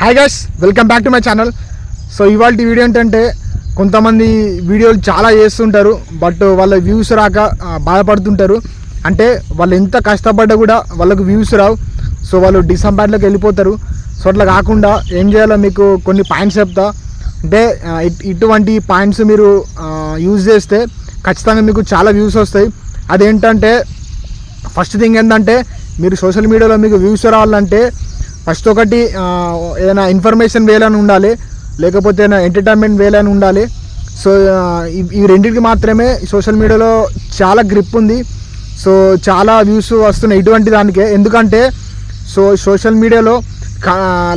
Hi guys, welcome back to my channel. So ఇవాళ video ఏంటంటే, కొంతమంది వీడియోలు చాలా చేస్తుంటారు, బట్ వాళ్ళ వ్యూస్ రాక బాధపడుతుంటారు. అంటే వాళ్ళు ఎంత కష్టపడ్డా కూడా వాళ్ళకు వ్యూస్ రావు. సో వాళ్ళు డిసప్పాయింట్లోకి వెళ్ళిపోతారు. సో అట్లా కాకుండా ఏం చేయాలో మీకు కొన్ని పాయింట్స్ చెప్తా. అంటే ఇటువంటి పాయింట్స్ మీరు యూజ్ చేస్తే ఖచ్చితంగా మీకు చాలా వ్యూస్ వస్తాయి. అదేంటంటే, ఫస్ట్ థింగ్ ఏంటంటే, మీరు సోషల్ మీడియాలో మీకు వ్యూస్ రావాలంటే ఫస్ట్ ఒకటి ఏదైనా ఇన్ఫర్మేషన్ వేలని ఉండాలి, లేకపోతే ఏదైనా ఎంటర్టైన్మెంట్ వేలని ఉండాలి. సో ఈ రెండింటికి మాత్రమే సోషల్ మీడియాలో చాలా గ్రిప్ ఉంది. సో చాలా వ్యూస్ వస్తున్నాయి ఇటువంటి దానికే. ఎందుకంటే సోషల్ మీడియాలో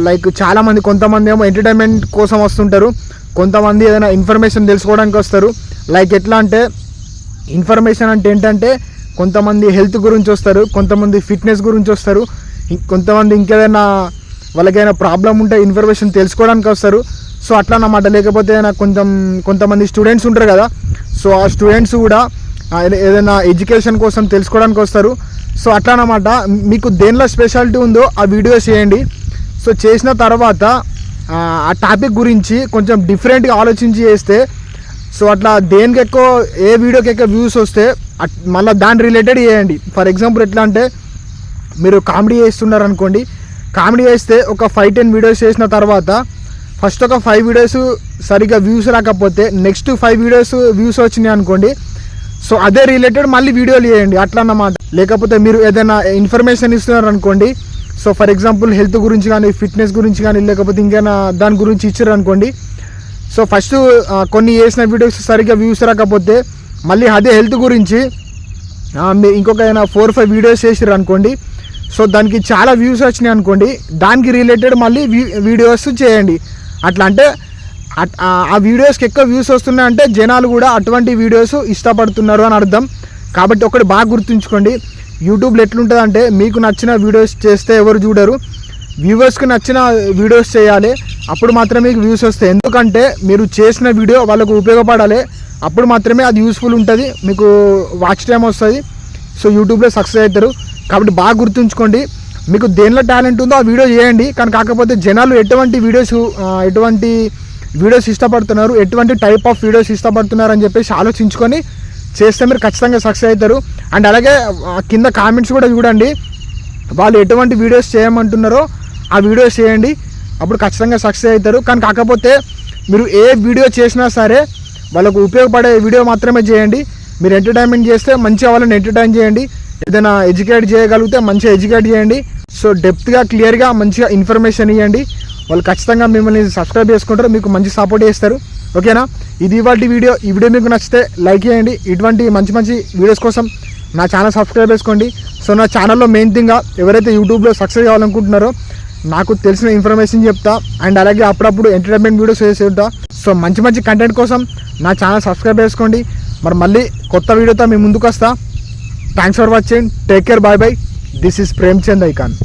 లైక్ చాలామంది, కొంతమంది ఏమో ఎంటర్టైన్మెంట్ కోసం వస్తుంటారు, కొంతమంది ఏదైనా ఇన్ఫర్మేషన్ తెలుసుకోవడానికి వస్తారు. లైక్ ఎట్లా అంటే, ఇన్ఫర్మేషన్ అంటే ఏంటంటే, కొంతమంది హెల్త్ గురించి వస్తారు, కొంతమంది ఫిట్నెస్ గురించి వస్తారు, కొంతమంది ఇంకేదైనా వాళ్ళకైనా ప్రాబ్లం ఉంటే ఇన్ఫర్మేషన్ తెలుసుకోవడానికి వస్తారు. సో అట్లా అన్నమాట. లేకపోతే కొంతమంది స్టూడెంట్స్ ఉంటారు కదా, సో ఆ స్టూడెంట్స్ కూడా ఏదైనా ఎడ్యుకేషన్ కోసం తెలుసుకోవడానికి వస్తారు. సో అట్లా అన్నమాట. మీకు దేనిలో స్పెషాలిటీ ఉందో ఆ వీడియోస్ చేయండి. సో చేసిన తర్వాత ఆ టాపిక్ గురించి కొంచెం డిఫరెంట్గా ఆలోచించి చేస్తే, సో అట్లా దేనికి ఎక్కువ, ఏ వీడియోకి ఎక్కువ వ్యూస్ వస్తే మళ్ళీ దాని రిలేటెడ్ చేయండి. ఫర్ ఎగ్జాంపుల్ ఎట్లా అంటే, మీరు కామెడీ చేస్తున్నారు అనుకోండి, కామెడీ చేస్తే ఒక 5-10 వీడియోస్ చేసిన తర్వాత ఫస్ట్ ఒక 5 వీడియోస్ సరిగ్గా వ్యూస్ రాకపోతే నెక్స్ట్ 5 వీడియోస్ వ్యూస్ వచ్చినాయి అనుకోండి, సో అదే రిలేటెడ్ మళ్ళీ వీడియోలు చేయండి అట్లా అన్నమాట. లేకపోతే మీరు ఏదైనా ఇన్ఫర్మేషన్ ఇస్తున్నారు అనుకోండి, సో ఫర్ ఎగ్జాంపుల్ హెల్త్ గురించి కానీ, ఫిట్నెస్ గురించి కానీ, లేకపోతే ఇంకైనా దాని గురించి ఇచ్చారు అనుకోండి, సో ఫస్ట్ కొన్ని చేసిన వీడియోస్ సరిగ్గా వ్యూస్ రాకపోతే మళ్ళీ అదే హెల్త్ గురించి ఇంకొక 4-5 వీడియోస్ చేసారు అనుకోండి, సో దానికి చాలా వ్యూస్ వచ్చినాయి అనుకోండి, దానికి రిలేటెడ్ మళ్ళీ వీడియోస్ చేయండి. అట్లా అంటే ఆ వీడియోస్కి ఎక్కువ వ్యూస్ వస్తున్నాయంటే జనాలు కూడా అటువంటి వీడియోస్ ఇష్టపడుతున్నారు అని అర్థం. కాబట్టి ఒకటి బాగా గుర్తుంచుకోండి, యూట్యూబ్లో ఎట్లుంటుందంటే, మీకు నచ్చిన వీడియోస్ చేస్తే ఎవరు చూడరు, వ్యూవర్స్కి నచ్చిన వీడియోస్ చేయాలి, అప్పుడు మాత్రమే మీకు వ్యూస్ వస్తాయి. ఎందుకంటే మీరు చేసిన వీడియో వాళ్ళకు ఉపయోగపడాలి, అప్పుడు మాత్రమే అది యూస్ఫుల్ ఉంటుంది, మీకు వాచ్ టైం వస్తుంది, సో యూట్యూబ్లో సక్సెస్ అవుతారు. కాబట్టి బాగా గుర్తుంచుకోండి, మీకు దేనిలో టాలెంట్ ఉందో ఆ వీడియో చేయండి. కానీ కాకపోతే జనాలు ఎటువంటి వీడియోస్ ఇష్టపడుతున్నారు, ఎటువంటి టైప్ ఆఫ్ వీడియోస్ ఇష్టపడుతున్నారు అని చెప్పేసి ఆలోచించుకొని చేస్తే మీరు ఖచ్చితంగా సక్సెస్ అవుతారు. అండ్ అలాగే కింద కామెంట్స్ కూడా చూడండి, వాళ్ళు ఎటువంటి వీడియోస్ చేయమంటున్నారో ఆ వీడియోస్ చేయండి, అప్పుడు ఖచ్చితంగా సక్సెస్ అవుతారు. కానీ కాకపోతే మీరు ఏ వీడియో చేసినా సరే వాళ్ళకు ఉపయోగపడే వీడియో మాత్రమే చేయండి. మీరు ఎంటర్టైన్మెంట్ చేస్తే మంచిగా వాళ్ళని ఎంటర్టైన్ చేయండి, ఏదైనా ఎడ్యుకేట్ చేయగలిగితే మంచిగా ఎడ్యుకేట్ చేయండి. సో డెప్త్గా, క్లియర్గా, మంచిగా ఇన్ఫర్మేషన్ ఇవ్వండి, వాళ్ళు ఖచ్చితంగా మిమ్మల్ని సబ్స్క్రైబ్ చేసుకుంటారు, మీకు మంచి సపోర్ట్ చేస్తారు. ఓకేనా? ఇది ఇవాళ వీడియో. ఈ వీడియో మీకు నచ్చితే లైక్ చేయండి. ఇటువంటి మంచి వీడియోస్ కోసం నా ఛానల్ సబ్స్క్రైబ్ చేసుకోండి. సో నా ఛానల్లో మెయిన్ థింగ్గా ఎవరైతే యూట్యూబ్లో సక్సెస్ కావాలనుకుంటున్నారో నాకు తెలిసిన ఇన్ఫర్మేషన్ చెప్తా, అండ్ అలాగే అప్పుడప్పుడు ఎంటర్టైన్మెంట్ వీడియోస్ చేసేద్దా. సో మంచి కంటెంట్ కోసం నా ఛానల్ సబ్స్క్రైబ్ చేసుకోండి. మరి మళ్ళీ కొత్త వీడియోతో మీ ముందుకు వస్తా. Thanks for watching. Take care. Bye. This is Premchand icon.